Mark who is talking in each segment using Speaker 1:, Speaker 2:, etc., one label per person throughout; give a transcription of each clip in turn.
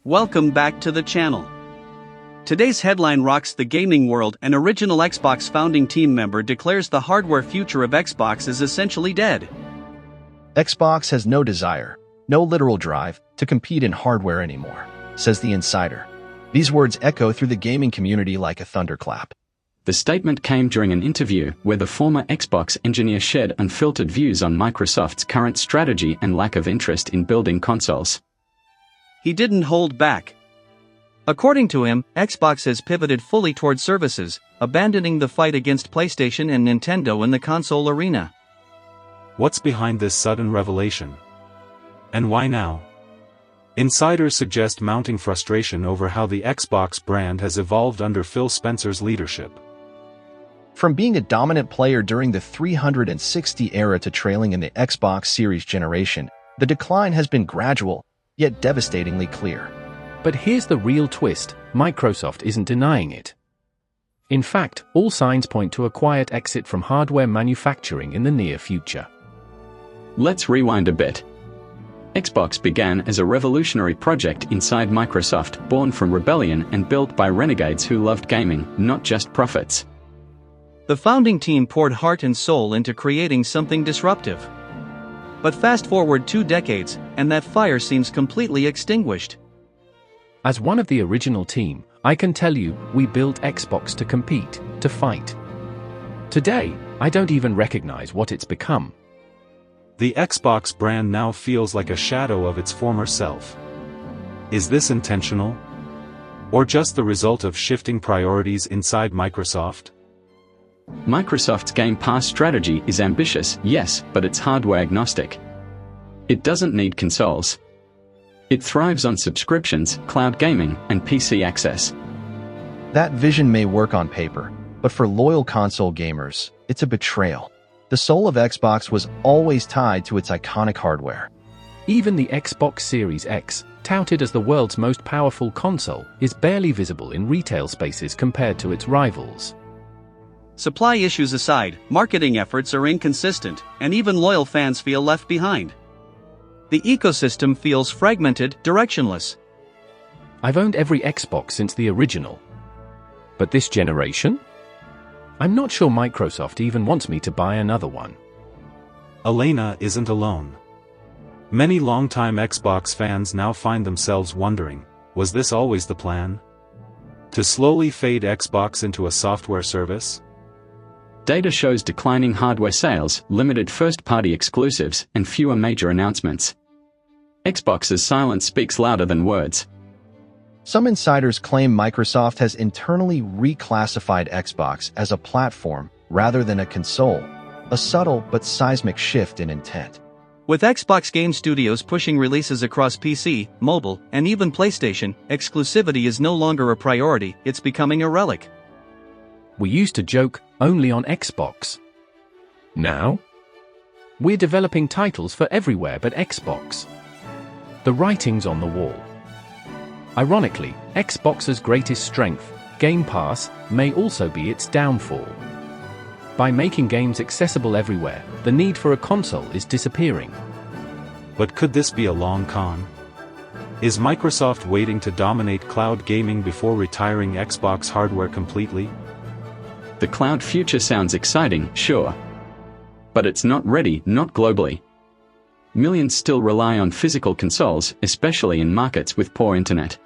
Speaker 1: Welcome back to the channel. Today's headline rocks the gaming world. An original Xbox founding team member declares the hardware future of Xbox is essentially dead.
Speaker 2: Xbox has no desire, no literal drive, to compete in hardware anymore, says the insider. These words echo through the gaming community like a thunderclap.
Speaker 3: The statement came during an interview where the former Xbox engineer shared unfiltered views on Microsoft's current strategy and lack of interest in building consoles.
Speaker 1: He didn't hold back. According to him, Xbox has pivoted fully toward services, abandoning the fight against PlayStation and Nintendo in the console arena.
Speaker 4: What's behind this sudden revelation? And why now? Insiders suggest mounting frustration over how the Xbox brand has evolved under Phil Spencer's leadership.
Speaker 2: From being a dominant player during the 360 era to trailing in the Xbox Series generation, the decline has been gradual, yet devastatingly clear.
Speaker 5: But here's the real twist: Microsoft isn't denying it. In fact, all signs point to a quiet exit from hardware manufacturing in the near future.
Speaker 3: Let's rewind a bit. Xbox began as a revolutionary project inside Microsoft, born from rebellion and built by renegades who loved gaming, not just profits.
Speaker 1: The founding team poured heart and soul into creating something disruptive. But fast forward 2 decades, and that fire seems completely extinguished.
Speaker 5: As one of the original team, I can tell you, we built Xbox to compete, to fight. Today, I don't even recognize what it's become.
Speaker 4: The Xbox brand now feels like a shadow of its former self. Is this intentional? Or just the result of shifting priorities inside Microsoft?
Speaker 3: Microsoft's Game Pass strategy is ambitious, yes, but it's hardware agnostic. It doesn't need consoles. It thrives on subscriptions, cloud gaming, and PC access.
Speaker 2: That vision may work on paper, but for loyal console gamers, it's a betrayal. The soul of Xbox was always tied to its iconic hardware.
Speaker 5: Even the Xbox Series X, touted as the world's most powerful console, is barely visible in retail spaces compared to its rivals.
Speaker 1: Supply issues aside, marketing efforts are inconsistent, and even loyal fans feel left behind. The ecosystem feels fragmented, directionless.
Speaker 5: I've owned every Xbox since the original. But this generation? I'm not sure Microsoft even wants me to buy another one.
Speaker 4: Elena isn't alone. Many longtime Xbox fans now find themselves wondering, was this always the plan? To slowly fade Xbox into a software service?
Speaker 3: Data shows declining hardware sales, limited first-party exclusives, and fewer major announcements. Xbox's silence speaks louder than words.
Speaker 2: Some insiders claim Microsoft has internally reclassified Xbox as a platform rather than a console, a subtle but seismic shift in intent.
Speaker 1: With Xbox Game Studios pushing releases across PC, mobile, and even PlayStation, exclusivity is no longer a priority, it's becoming a relic.
Speaker 5: We used to joke, only on Xbox. Now? We're developing titles for everywhere but Xbox. The writing's on the wall. Ironically, Xbox's greatest strength, Game Pass, may also be its downfall. By making games accessible everywhere, the need for a console is disappearing.
Speaker 4: But could this be a long con? Is Microsoft waiting to dominate cloud gaming before retiring Xbox hardware completely?
Speaker 3: The cloud future sounds exciting, sure. But it's not ready, not globally. Millions still rely on physical consoles, especially in markets with poor internet.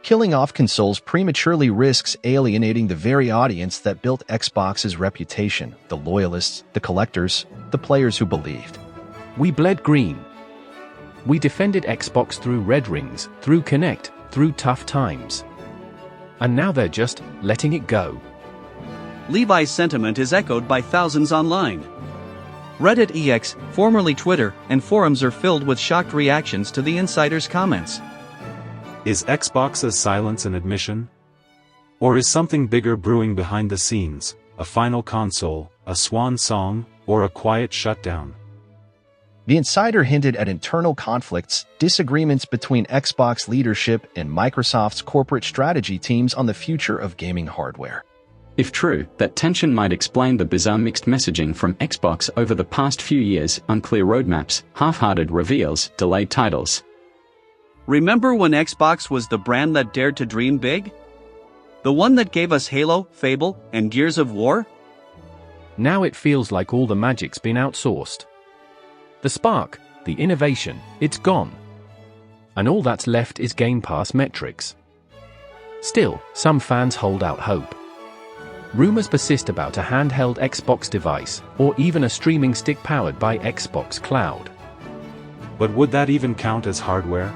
Speaker 2: Killing off consoles prematurely risks alienating the very audience that built Xbox's reputation: the loyalists, the collectors, the players who believed.
Speaker 5: We bled green. We defended Xbox through red rings, through Kinect, through tough times. And now they're just letting it go.
Speaker 1: Levi's sentiment is echoed by thousands online. Reddit EX, formerly Twitter, and forums are filled with shocked reactions to the insider's comments.
Speaker 4: Is Xbox's silence an admission? Or is something bigger brewing behind the scenes, a final console, a swan song, or a quiet shutdown?
Speaker 2: The insider hinted at internal conflicts, disagreements between Xbox leadership and Microsoft's corporate strategy teams on the future of gaming hardware.
Speaker 3: If true, that tension might explain the bizarre mixed messaging from Xbox over the past few years: unclear roadmaps, half-hearted reveals, delayed titles.
Speaker 1: Remember when Xbox was the brand that dared to dream big? The one that gave us Halo, Fable, and Gears of War?
Speaker 5: Now it feels like all the magic's been outsourced. The spark, the innovation, it's gone. And all that's left is Game Pass metrics. Still, some fans hold out hope. Rumors persist about a handheld Xbox device, or even a streaming stick powered by Xbox Cloud.
Speaker 4: But would that even count as hardware?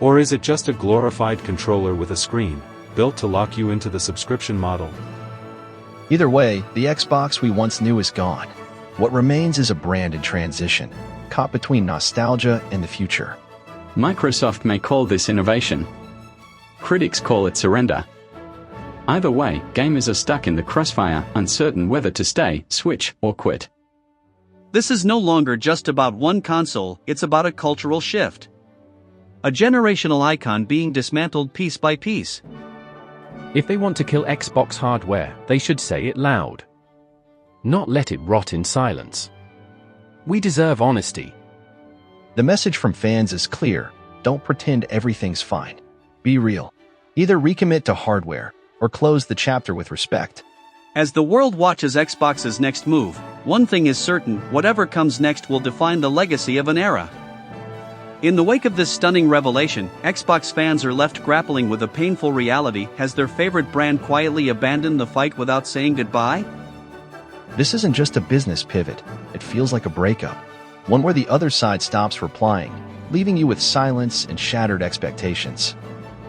Speaker 4: Or is it just a glorified controller with a screen, built to lock you into the subscription model?
Speaker 2: Either way, the Xbox we once knew is gone. What remains is a brand in transition, caught between nostalgia and the future.
Speaker 3: Microsoft may call this innovation. Critics call it surrender. Either way, gamers are stuck in the crossfire, uncertain whether to stay, switch, or quit.
Speaker 1: This is no longer just about one console, it's about a cultural shift. A generational icon being dismantled piece by piece.
Speaker 5: If they want to kill Xbox hardware, they should say it loud. Not let it rot in silence. We deserve honesty.
Speaker 2: The message from fans is clear: don't pretend everything's fine. Be real. Either recommit to hardware, or close the chapter with respect.
Speaker 1: As the world watches Xbox's next move, one thing is certain: whatever comes next will define the legacy of an era. In the wake of this stunning revelation, Xbox fans are left grappling with a painful reality: has their favorite brand quietly abandoned the fight without saying goodbye?
Speaker 2: This isn't just a business pivot, it feels like a breakup. One where the other side stops replying, leaving you with silence and shattered expectations.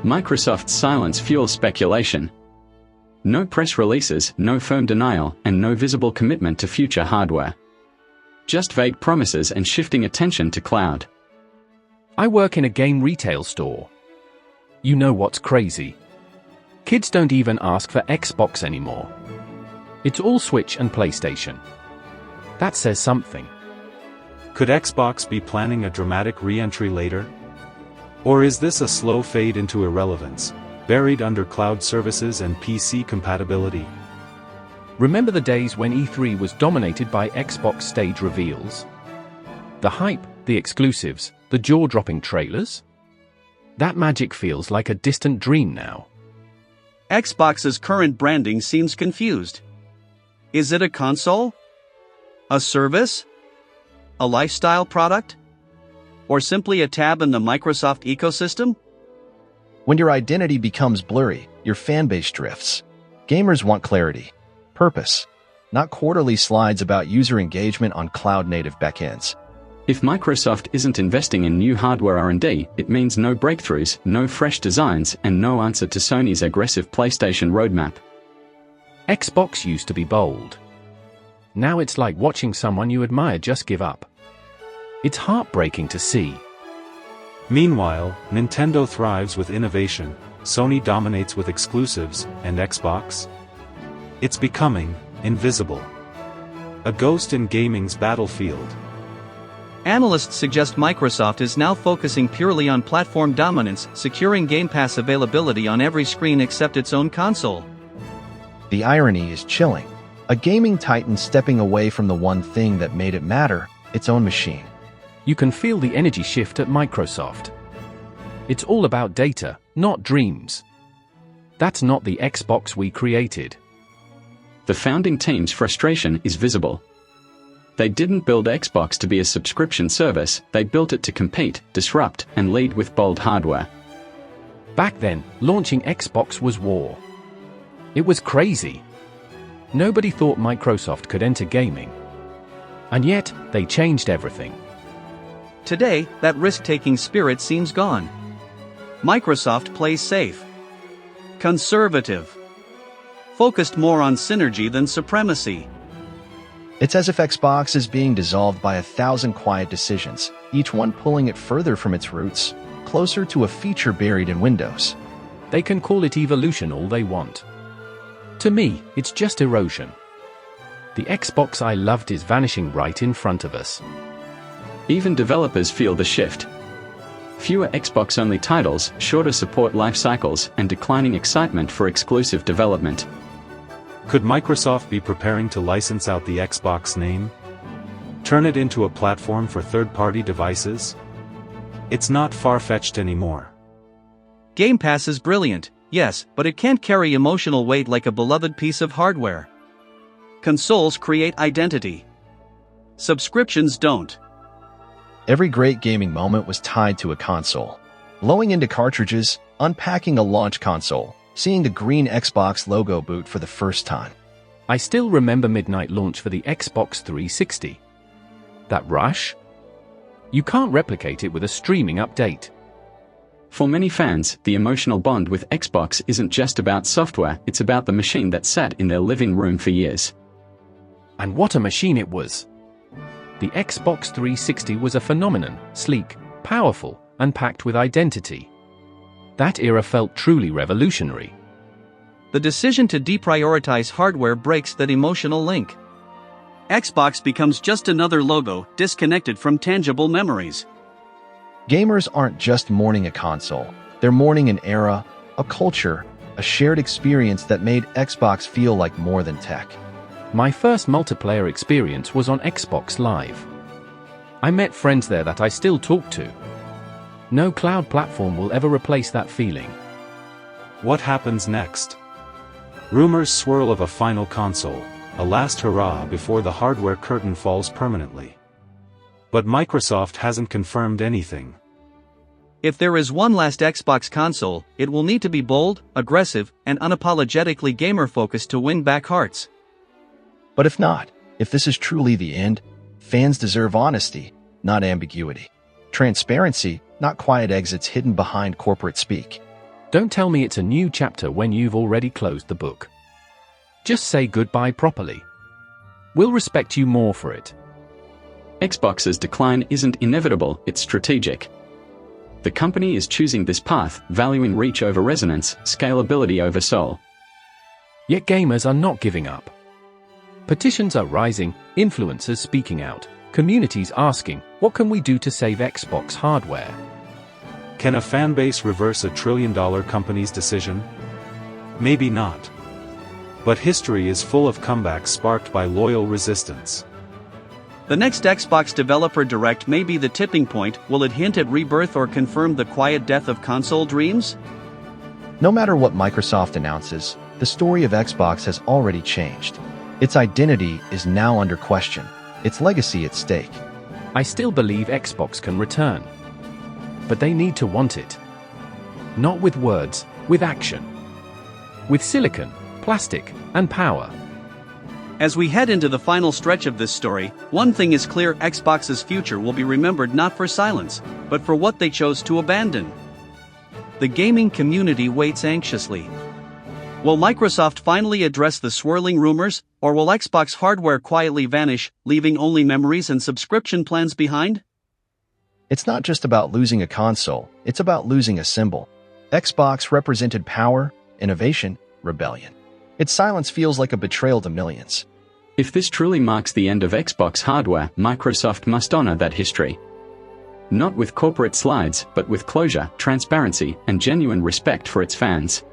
Speaker 3: Microsoft's silence fuels speculation. No press releases, no firm denial, and no visible commitment to future hardware. Just vague promises and shifting attention to cloud.
Speaker 5: I work in a game retail store. You know what's crazy? Kids don't even ask for Xbox anymore. It's all Switch and PlayStation. That says something.
Speaker 4: Could Xbox be planning a dramatic re-entry later? Or is this a slow fade into irrelevance, buried under cloud services and PC compatibility?
Speaker 5: Remember the days when E3 was dominated by Xbox stage reveals? The hype, the exclusives, the jaw-dropping trailers? That magic feels like a distant dream now.
Speaker 1: Xbox's current branding seems confused. Is it a console? A service? A lifestyle product? Or simply a tab in the Microsoft ecosystem?
Speaker 2: When your identity becomes blurry, your fanbase drifts. Gamers want clarity, purpose, not quarterly slides about user engagement on cloud-native backends.
Speaker 3: If Microsoft isn't investing in new hardware R&D, it means no breakthroughs, no fresh designs, and no answer to Sony's aggressive PlayStation roadmap.
Speaker 5: Xbox used to be bold. Now it's like watching someone you admire just give up. It's heartbreaking to see.
Speaker 4: Meanwhile, Nintendo thrives with innovation, Sony dominates with exclusives, and Xbox? It's becoming invisible. A ghost in gaming's battlefield.
Speaker 1: Analysts suggest Microsoft is now focusing purely on platform dominance, securing Game Pass availability on every screen except its own console.
Speaker 2: The irony is chilling. A gaming titan stepping away from the one thing that made it matter, its own machine.
Speaker 5: You can feel the energy shift at Microsoft. It's all about data, not dreams. That's not the Xbox we created.
Speaker 3: The founding team's frustration is visible. They didn't build Xbox to be a subscription service, they built it to compete, disrupt, and lead with bold hardware.
Speaker 5: Back then, launching Xbox was war. It was crazy. Nobody thought Microsoft could enter gaming. And yet, they changed everything.
Speaker 1: Today, that risk-taking spirit seems gone. Microsoft plays safe. Conservative. Focused more on synergy than supremacy.
Speaker 2: It's as if Xbox is being dissolved by 1,000 quiet decisions, each one pulling it further from its roots, closer to a feature buried in Windows.
Speaker 5: They can call it evolution all they want. To me, it's just erosion. The Xbox I loved is vanishing right in front of us.
Speaker 3: Even developers feel the shift. Fewer Xbox-only titles, shorter support life cycles, and declining excitement for exclusive development.
Speaker 4: Could Microsoft be preparing to license out the Xbox name? Turn it into a platform for third-party devices? It's not far-fetched anymore.
Speaker 1: Game Pass is brilliant, yes, but it can't carry emotional weight like a beloved piece of hardware. Consoles create identity. Subscriptions don't.
Speaker 2: Every great gaming moment was tied to a console. Blowing into cartridges, unpacking a launch console, seeing the green Xbox logo boot for the first time.
Speaker 5: I still remember midnight launch for the Xbox 360. That rush? You can't replicate it with a streaming update.
Speaker 3: For many fans, the emotional bond with Xbox isn't just about software, it's about the machine that sat in their living room for years.
Speaker 5: And what a machine it was! The Xbox 360 was a phenomenon, sleek, powerful, and packed with identity. That era felt truly revolutionary.
Speaker 1: The decision to deprioritize hardware breaks that emotional link. Xbox becomes just another logo, disconnected from tangible memories.
Speaker 2: Gamers aren't just mourning a console, they're mourning an era, a culture, a shared experience that made Xbox feel like more than tech.
Speaker 5: My first multiplayer experience was on Xbox Live. I met friends there that I still talk to. No cloud platform will ever replace that feeling.
Speaker 4: What happens next? Rumors swirl of a final console, a last hurrah before the hardware curtain falls permanently. But Microsoft hasn't confirmed anything.
Speaker 1: If there is one last Xbox console, it will need to be bold, aggressive, and unapologetically gamer-focused to win back hearts.
Speaker 2: But if not, if this is truly the end, fans deserve honesty, not ambiguity. Transparency, not quiet exits hidden behind corporate speak.
Speaker 5: Don't tell me it's a new chapter when you've already closed the book. Just say goodbye properly. We'll respect you more for it.
Speaker 3: Xbox's decline isn't inevitable, it's strategic. The company is choosing this path, valuing reach over resonance, scalability over soul.
Speaker 5: Yet gamers are not giving up. Petitions are rising, influencers speaking out, communities asking, what can we do to save Xbox hardware?
Speaker 4: Can a fanbase reverse a trillion-dollar company's decision? Maybe not. But history is full of comebacks sparked by loyal resistance.
Speaker 1: The next Xbox Developer Direct may be the tipping point. Will it hint at rebirth or confirm the quiet death of console dreams?
Speaker 2: No matter what Microsoft announces, the story of Xbox has already changed. Its identity is now under question, its legacy at stake.
Speaker 5: I still believe Xbox can return. But they need to want it. Not with words, with action. With silicon, plastic, and power.
Speaker 1: As we head into the final stretch of this story, one thing is clear: Xbox's future will be remembered not for silence, but for what they chose to abandon. The gaming community waits anxiously. Will Microsoft finally address the swirling rumors, or will Xbox hardware quietly vanish, leaving only memories and subscription plans behind?
Speaker 2: It's not just about losing a console, it's about losing a symbol. Xbox represented power, innovation, rebellion. Its silence feels like a betrayal to millions.
Speaker 3: If this truly marks the end of Xbox hardware, Microsoft must honor that history. Not with corporate slides, but with closure, transparency, and genuine respect for its fans.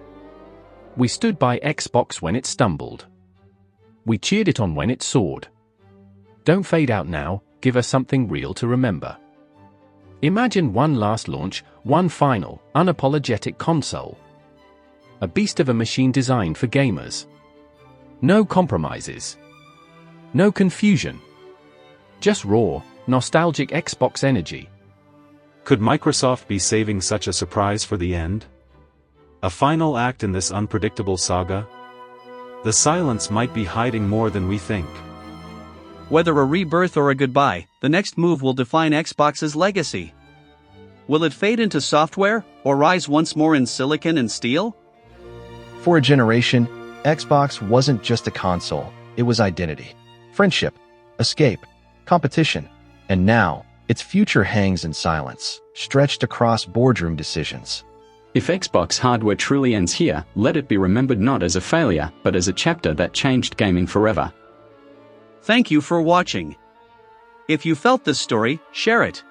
Speaker 5: We stood by Xbox when it stumbled. We cheered it on when it soared. Don't fade out now, give us something real to remember. Imagine one last launch, one final, unapologetic console. A beast of a machine designed for gamers. No compromises. No confusion. Just raw, nostalgic Xbox energy.
Speaker 4: Could Microsoft be saving such a surprise for the end? A final act in this unpredictable saga? The silence might be hiding more than we think.
Speaker 1: Whether a rebirth or a goodbye, the next move will define Xbox's legacy. Will it fade into software, or rise once more in silicon and steel?
Speaker 2: For a generation, Xbox wasn't just a console, it was identity. Friendship, escape, competition, and now, its future hangs in silence, stretched across boardroom decisions.
Speaker 3: If Xbox hardware truly ends here, let it be remembered not as a failure, but as a chapter that changed gaming forever.
Speaker 1: Thank you for watching. If you felt this story, share it.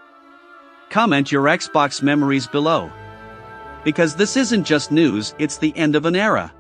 Speaker 1: Comment your Xbox memories below. Because this isn't just news, it's the end of an era.